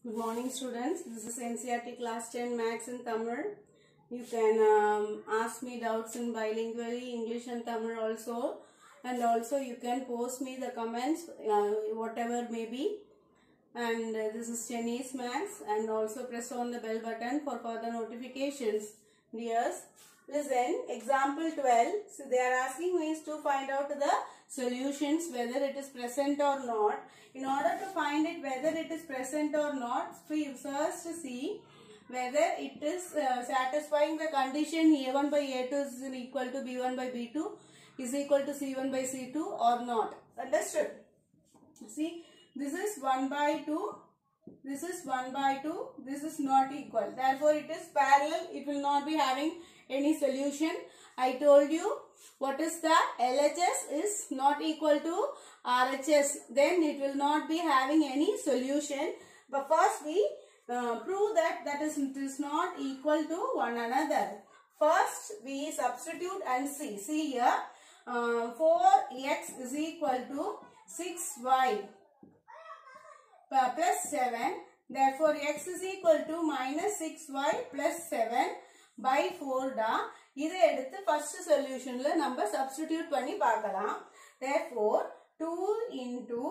Good morning, students. This is NCERT class 10 Maths and Tamil. You can ask me doubts in bilingually, English and Tamil also. And also you can post me the comments, whatever may be. And this is Chinese Maths, and also press on the bell button for further notifications. Dears, listen, example 12. So they are asking me to find out the solutions, whether it is present or not. In order to find it whether it is present or not, first see whether it is satisfying the condition A1 by A2 is equal to B1 by B2 is equal to C1 by C2 or not. Understood? See, this is 1 by 2, this is 1 by 2, this is not equal. Therefore, it is parallel. It will not be having any solution. I told you what is that? LHS is not equal to RHS. Then it will not be having any solution. But first we prove that it is not equal to one another. First we substitute and see. See here, 4x is equal to 6y plus 7. Therefore, x is equal to minus 6y plus 7 by 4 da. இதை எடுத்து first solutionல நம்ம substitute பண்ணி பார்க்கலாம். Therefore, 2 into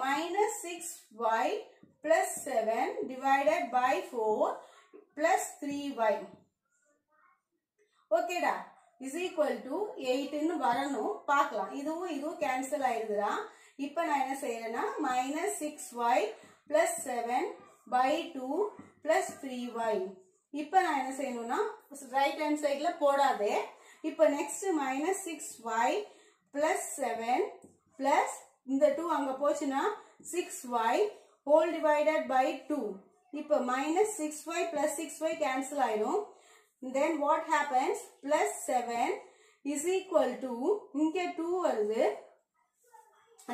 minus 6y plus 7 divided by 4 plus 3y. Okay da? Is equal to 8 ன்னு வரணும். பார்க்கலாம். இதுவும் cancel ஆயிடுதுடா. இப்போ நான் என்ன செய்யறேன்னா minus 6y plus 7 by 2 plus 3y. இப்போ நான் என்ன செய்யணும்னா ரைட் ஹேண்ட் சைடுல போடாதே. இப்போ next minus 6y plus 7 plus இந்த 2 அங்க போச்சுன்னா 6y whole divided by 2. இப்போ minus 6y plus 6y cancel ஆயிடும். Then what happens? Plus 7 is equal to இங்க 2 வருது.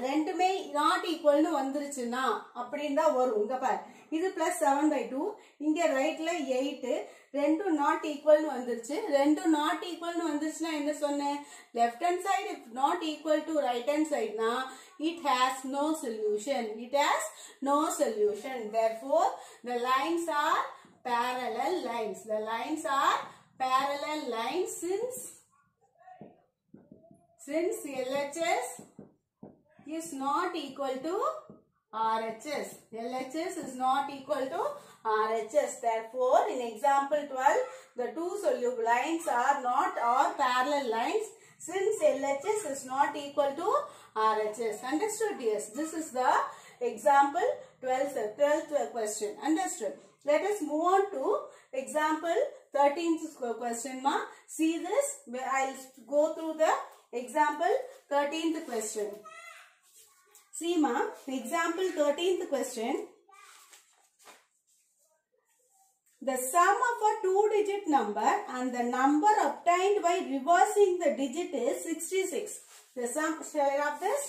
ரெண்டுமே not equal னு வந்துருச்சுன்னா அப்படின்னா வரும். இங்க பாரு, இது plus 7 by 2, இங்க ரைட்ல 8, ரெண்டும் not equal னு வந்துருச்சு. ரெண்டும் not equal னு வந்துருச்சுன்னா என்ன சொன்னேன்? left hand side if not equal to right hand side na it has no solution. It has no solution. Therefore, the lines are parallel lines. The lines are parallel lines since LHS is not equal to RHS. LHS is not equal to RHS. Therefore, in example 12, the two soluble lines are not or parallel lines since LHS is not equal to RHS. Understood? Yes. This is the example 12th question. Understood? Let us move on to example 13th question. Ma, see this. I'll go through the example 13th question. See ma, example 13th question. The sum of a two-digit number and the number obtained by reversing the digit is 66. The sum, shall I have this?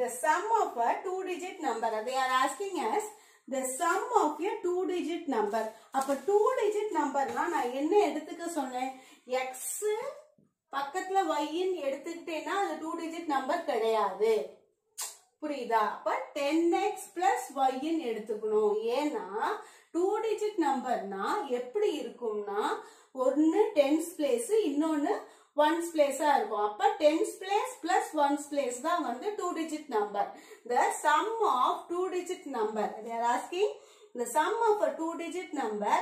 The sum of a two-digit number. They are asking us the sum of a two-digit number. அப்ப two-digit number நான் என்ன எடுத்துக்க சொன்னேன்? x பக்கத்துல y ன்னு எடுத்துக்கிட்டேன்னா அது two-digit number கிடையாது. புரியுதா? அப்ப 10x plus y ன்னு எடுத்துக்கணும். ஏன்னா two-digit numberனா எப்படி இருக்கும்னா ஒன்னு tens place இன்னொன்னு ones place இருக்கும். அப்ப tens place plus ones place தான் வந்து two-digit number. The sum of two-digit number. They are asking the sum of a two-digit number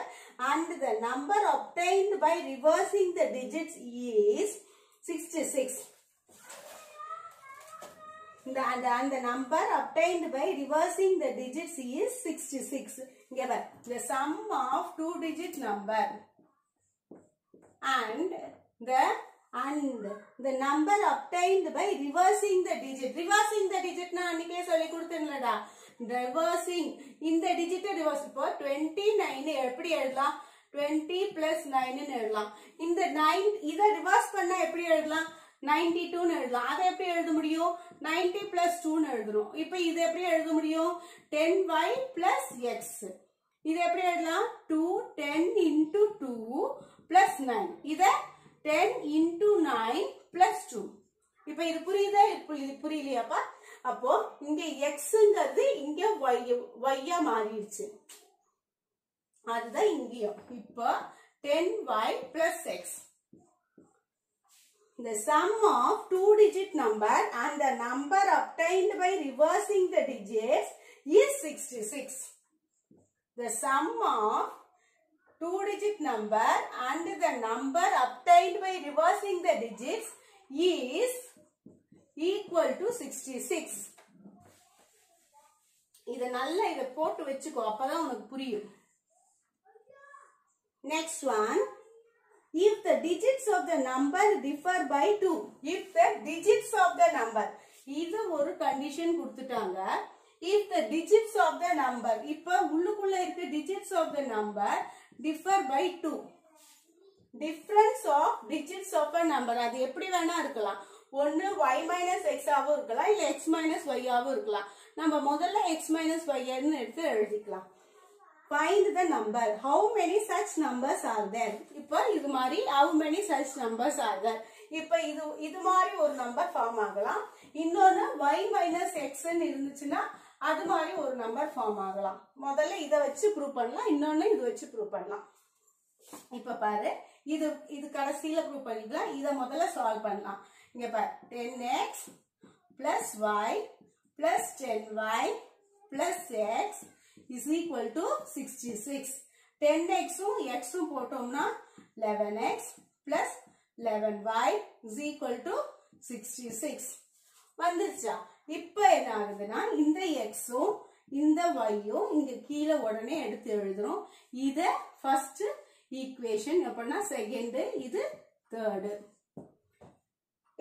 and the number obtained by reversing the digits is 66. And the number obtained by reversing the digits is 66. Here, the sum of two-digit number and the number obtained by reversing the digit. Reversing the digit na annike solli kuduthunlada. Reversing in the digit reverse ipo 29 eppadi ezhudalam 20 plus 9 ன்னு எழுதலாம். இந்த 9 இத reverse பண்ணா எப்படி எழுதலாம்? 92 ன்னு எழுதலாம். அதை எப்படி எழுத முடியும்? 90 plus 2 ன்னு எழுதணும். இப்போ இது எப்படி எழுத முடியும்? 10y plus x. இது எப்படி எழுதலாம்? 10 into 2 plus 9. இதை 10 into 9 plus 2. இப்போ இது புரியுதா? இது புரியலையாப்பா? அப்போ இங்க xங்கிறது இங்க y மாறிடுச்சு. அதுதான் இங்கேயும். இப்போ 10y plus x. The sum of two-digit number and the number obtained by reversing the digits is 66. The sum of two-digit number and the number obtained by reversing the digits is equal to 66. இத நல்லா இத போட்டு வெச்சுக்கோ, அப்பதான் உனக்கு புரியும். Next one. If the digits of the number differ by 2. If the digits of the number. இது ஒரு condition கொடுத்துட்டாங்க. If the digits of the number. இப்ப உள்ளுக்குள்ள இருக்க digits of the number differ by 2. Difference of digits of a number. அது எப்படி வேணா இருக்கலாம். ஒன்னு y minus x ஆவும் இருக்கலாம், இல்ல x minus y ஆவும் இருக்கலாம். நம்ம முதல்ல x minus y ன்னு எடுத்து எழுதிக்கலாம். Find the number. How many such numbers are there? இப்போ இது மாதிரி how many such numbers are there? இப்போ இது மாதிரி ஒரு நம்பர் ஃபார்ம் ஆகலாம். இன்னொன்னு y minus x ன்னு இருந்துச்சுன்னா அது மாதிரி ஒரு நம்பர் ஃபார்ம் ஆகலாம். முதல்ல இத வச்சு ப்ரூவ் பண்ணலாம், இன்னொன்னு இது வச்சு ப்ரூவ் பண்ணலாம். இப்ப பாரு, இது கடைசியில ப்ரூவ் பண்ணிக்கலாம். இத முதல்ல சால்வ் பண்ணலாம். இங்க பாரு, 10x plus y plus 10y plus x is equal to 66. 10x x போட்டோம்னா 11x plus 11y is equal to 66. வந்துருச்சா? இப்போ என்ன ஆகுதுன்னா இந்த x இந்த y இங்க கீழே உடனே எடுத்து எழுதுறோம். இத ஃபர்ஸ்ட் ஈக்குவேஷன், அப்படின்னா செகண்ட், இது தேர்ட்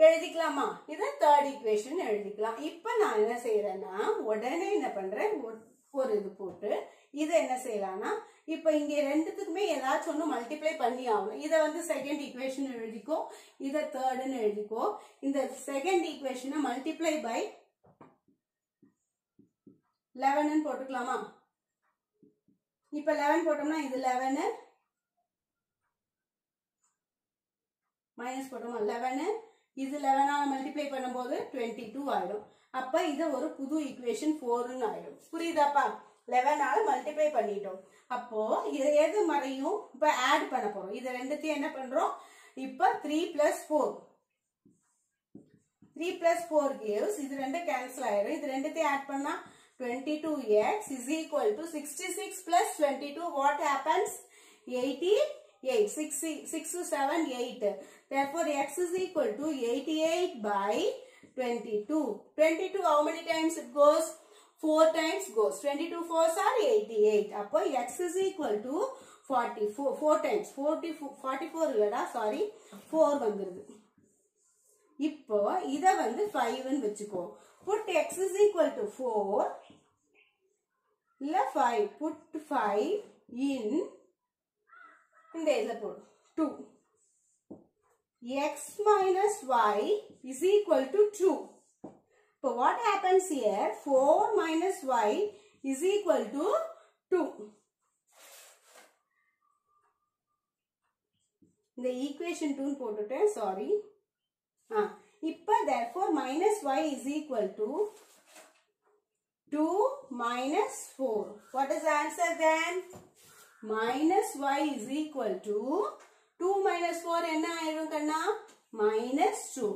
எழுதிக்கலாமா? இது தேர்ட் ஈக்குவேஷன் எழுதிக்கலாம். இப்போ நான் என்ன செய்யறேன்னா உடனே என்ன பண்றேன், ஒரு இது போட்டு இதை என்ன செய்யலாம்னா இப்ப இங்க ரெண்டுத்துக்குமே ஏதாச்சும் ஒன்று மல்டிப்ளை பண்ணி ஆகணும். இதை வந்து செகண்ட் ஈக்குவேஷன் எழுதிக்கோ, இதை தேர்டுன்னு எழுதிக்கோ. இந்த செகண்ட் ஈக்குவேஷனை மல்டிப்ளை பை 11 போட்டுக்கலாமா? இப்ப 11 போட்டோம்னா இது 11 மைனஸ் போட்டோமா 11, இது 11 மல்டிப்ளை பண்ணும்போது 22 ஆயிடும். அப்ப இத ஒரு புது ஈக்குவேஷன் 4ன்னு ஆயிடும். புரியுதாப்பா? 11 மல்டிப்ளை பண்ணிட்டோம். அப்போ இது எது மறையும்? இப்ப ஆட் பண்ண போறோம். இது ரெண்டுத்தையும் என்ன பண்றோம்? இப்ப 3 plus 4 3 plus 4 gives, இது ரெண்டு கேன்சல் ஆயிடும். இது ரெண்டுத்தையும் ஆட் பண்ணா 22x is equal to 66 plus 22. What happens? 88. 6 to 7 8. Therefore x is equal to 88 by 22. 22 how many times it goes? 4 times goes. 22 4s are 88. அப்போ x is equal to 44. 4 times 44 இல்லடா, sorry 4 வந்துருது. இப்போ இத வந்து 5 ன்னு வெச்சுக்கோ. Put x is equal to 4 இல்ல 5. Put 5 in இந்த இதுல போடு 2. X minus y is equal to 2. So what happens here? 4 minus y is equal to 2. The equation 2 போட்டுட்டேன், sorry. இப்ப therefore minus y is equal to 2 minus 4. What is the answer then? Minus y is equal to 2 minus 4 என்ன ஆயிடும் கண்ணா? Minus 2.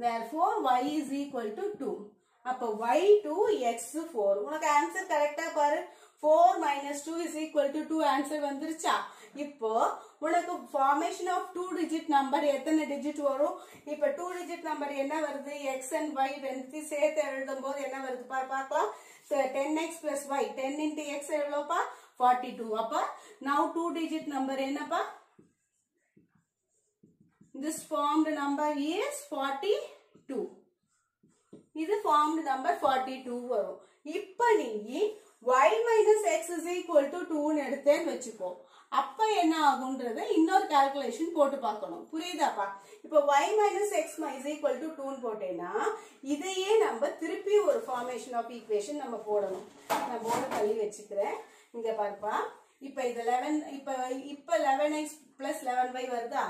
Therefore y is equal to 2. அப்ப y 2 x 4. உனக்கு answer கரெக்டா பாரு. 4 minus 2 is equal to 2 answer வந்துருச்சா? இப்போ உனக்கு formation of 2 digit number எத்தனை digit வரும்? இப்ப 2 digit number என்ன வருது? x and y ரெண்டுத்தையும் சேர்த்து எழுதும்போது என்ன வருது பார்க்கலாம். 10x plus y 10 into x எவ்வளவுப்பா? 42. அப்ப now 2 digit number என்னப்பா? This formed number is 42. இது formed number 42 வரும். இப்ப நீ y minus x is equal to 2 ன்னு எடுத்தேன்னு வச்சுக்கோ. அப்ப என்ன ஆகும்ன்றத இன்னொரு கால்குலேஷன் போட்டு பார்க்கணும். புரியுதாப்பா? இப்போ y minus x is equal to 2 போட்டேன்னா இதையே நம்ம திருப்பி ஒரு ஃபார்மேஷன் ஆஃப் ஈக்குவேஷன் நம்ம போடணும். நான் போர்டு தள்ளி வச்சுக்கிறேன். இங்க பாருப்பா. இப்போ இது 11 இப்போ 11x plus 11y வருதா?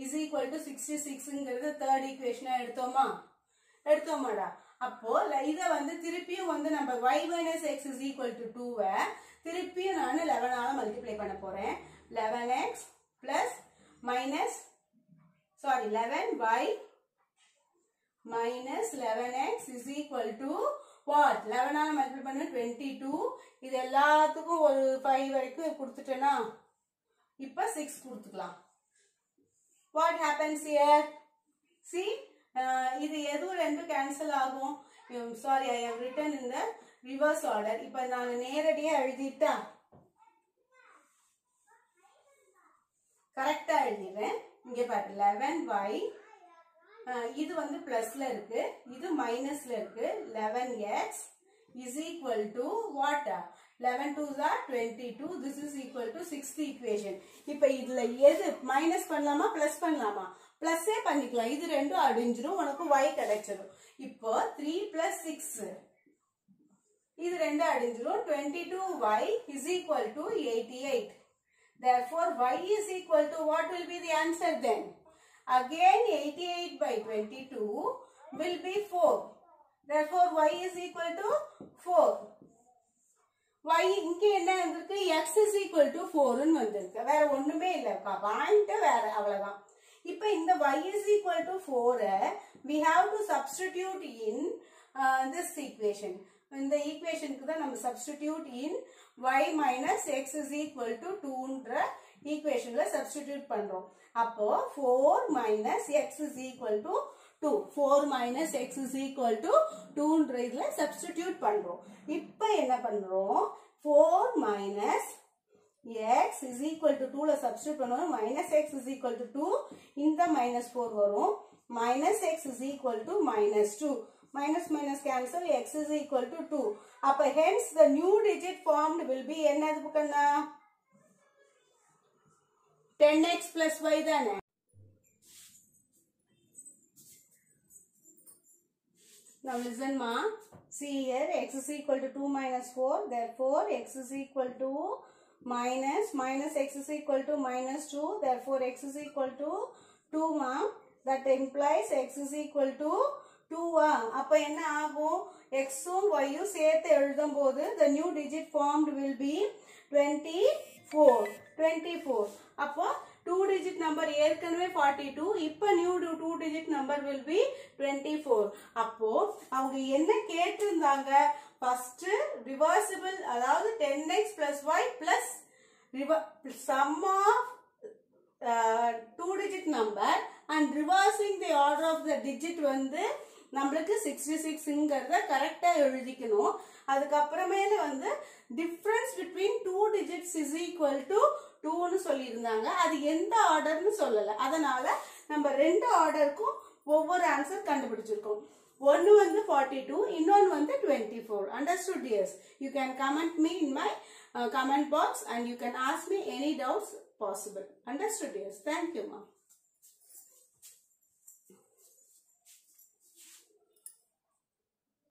is equal to 66ங்கிறது தேர்ட் ஈக்குவேஷனா எடுத்தோமாடா. அப்போ இத வந்து திருப்பியும் வந்து நம்ம y minus x is equal to 2 திருப்பியும் நான் 11 ஆல மல்டிப்ளை பண்ண போறேன். 11x plus minus 11y minus 11x is equal to what? 11 ஆல மல்டிப்ளை பண்ண 22. இது எல்லாத்துக்கும் ஒரு 5 வரைக்கும் கொடுத்துட்டேனா இப்ப 6 கொடுத்துக்கலாம். What happens here? See, இது எதுவும் ரெண்டு கேன்சல் ஆகும். Sorry, I have written in the reverse order. இப்ப நான் நேரடியா எழுதிட்டா கரெக்டா எழுதிடுறேன். இங்க பாரு 11y இது வந்து பிளஸ்ல இருக்கு, இது மைனஸ்ல இருக்கு. 11x is equal to what? 11 2s are 22. This is equal to 6th equation. இப்ப இதுல எது மைனஸ் பண்ணலாமா பிளஸ் பண்ணலாமா? பிளஸ்ஸே பண்ணிக்கலாம். இது ரெண்டும் அடிஞ்சிரும், உனக்கு y கிடைச்சிரும். இப்போ 3 plus 6 இது ரெண்டு அடிஞ்சிரும். 22y is equal to 88. Therefore y is equal to what will be the answer then? Again 88 by 22 will be 4. Therefore y is equal to 4. y இங்க என்ன வந்திருக்கு? x is equal to 4 ன்னு வந்திருக்கு. வேற ஒண்ணுமே இல்ல. பாயிண்ட் வேற, அவ்வளவுதான். இப்போ இந்த y is equal to 4 we have to substitute in this equation. இந்த ஈக்குவேஷனுக்கு தான் நம்ம substitute in y minus x is equal to 2ன்ற ஈக்குவேஷன்ல substitute பண்றோம். அப்போ 4 minus x is equal to 2. 4 minus x is equal to 2ன்ற இதுல substitute பண்றோம். இப்போ என்ன பண்றோம்? 4 minus x is equal to 2ல substitute பண்ணுவோம். minus x is equal to 2. இந்த minus 4 வரும். minus x is equal to minus 2. minus minus cancel, x is equal to 2. அப்ப hence the new digit formed will be என்னது புக்கண்ணா? 10x plus y தானே? Now listen ma. See here, x is equal to 2 minus 4. Therefore, x is equal to minus x is equal to minus 2. Therefore, x is equal to 2 ma. That implies x is equal to 2. அப்ப என்ன ஆகும்? x உம் y உம் சேர்த்து எழுதும்போது the new digit formed will be 24. அப்போ 2 digit number ஏற்கனவே 42. இப்ப new 2 digit number will be 24. அப்போ அவங்க என்ன கேட்டிருந்தாங்க? first reversible, அதாவது 10x plus y plus sum of 2 digit number and reversing the order of the digit வந்து நம்மளுக்கு 66ங்கிறத கரெக்டா எழுதிக்கணும். அதுக்கு அப்புறமேல வந்து difference between 2 digits is equal to 2ன்னு சொல்லியிருந்தாங்க. அது எந்த ஆர்டர்னு சொல்லல. அதனால நம்ம ரெண்டு ஆர்டருக்கும் ஒவ்வொரு ஆன்சர் கண்டுபிடிச்சிருக்கோம். ஒன்னு வந்து 42, இன்னொன்னு வந்து 24. Understood dears? You can comment me in my comment box and you can ask me any doubts possible. Understood dears? Thank you ma'am.